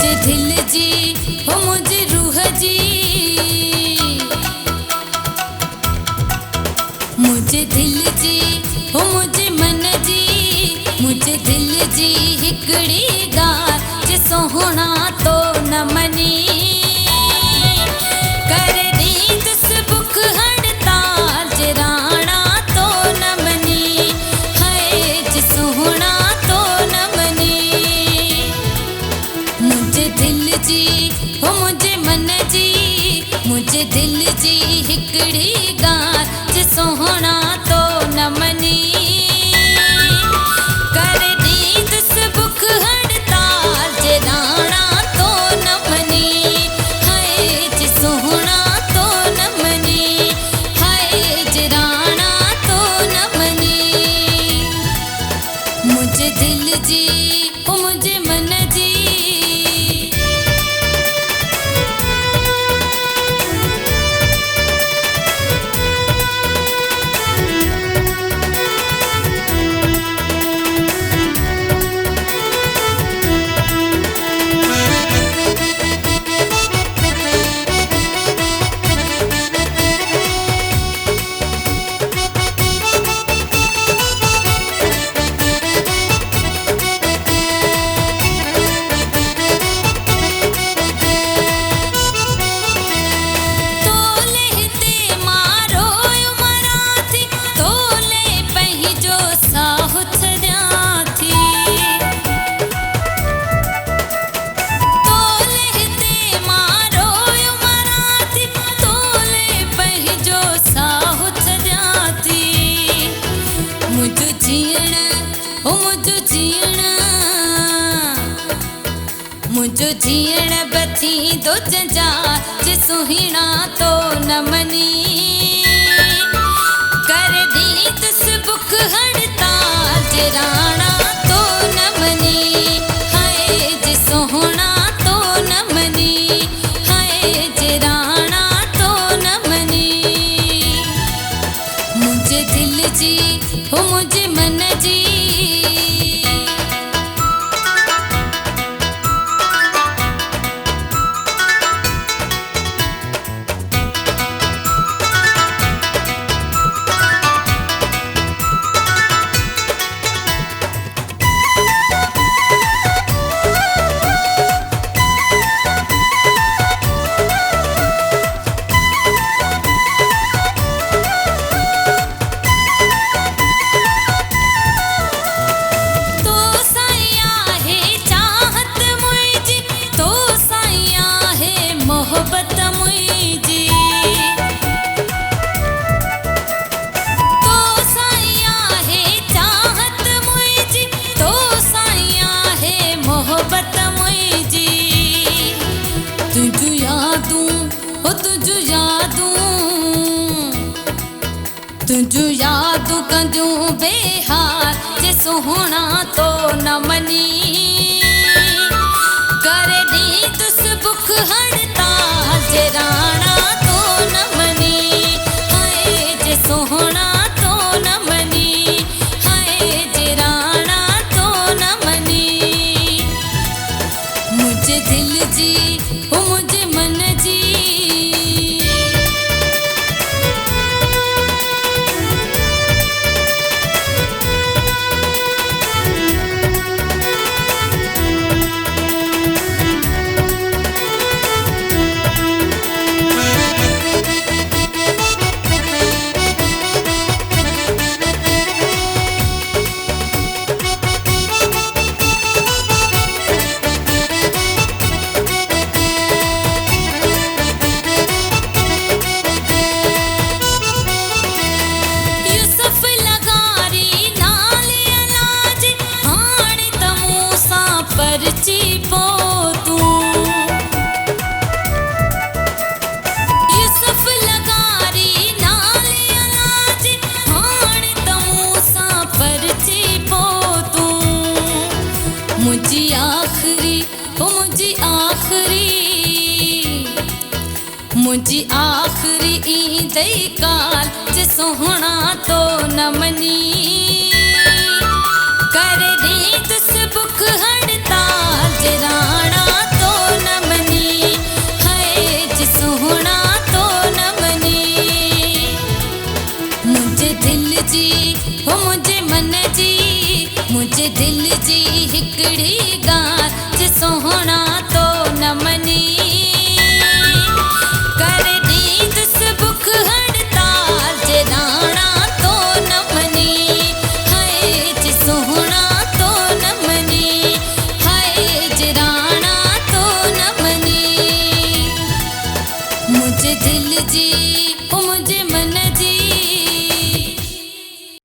मुझे दिल जी हो मुझे रूह जी, मुझे दिल जी हो मुझे मन जी, मुझे दिल जी हिकड़ी गाल जे सोहणा तो न मनी कर दी तुस बुख हड़ताल जे राणा तो न मनी है जे सोहणा तो न मनी। मुझे दिल जी हो मुझे मन जी, मुझे दिल जी हिकड़ी गाल जे सोहणा तो न मनी कर दी तुस बुख हड़ताल जे राणा तो न मनी है जे सोहणा तो न मनी है जे राणा तो न मनी। मुझे दिल जी हो मुझे मन जी, मुझो जीण बथी दो जंजा जे सुहिणा तो न मनी कर दी तुस बुख हड़ताल जे राणा तो न मनी है जे सोहणा तो न मनी है जे राणा तो न मनी। मुझे दिल जी हो मुझे मन जी, तुझु यादूं हो तुझु यादूं, तुझु यादूं कंदियूं बेहाल जे सोहणा तो न मनी कर दी तुस बुख हड़ताल जे राणा तो न मनी है जे सोहणा तो न मनी है जे राणा तो न मनी। मुझे दिल जी हो मुझे मन जी, मुझी आखरी हो मुझी आखरी, मुझी आखरी ईद काल जे सोहणा तो न मनी कर दी तुस बुख हड़ताल जे राणा तो मुझे दिल जी ओ मुझे मन जी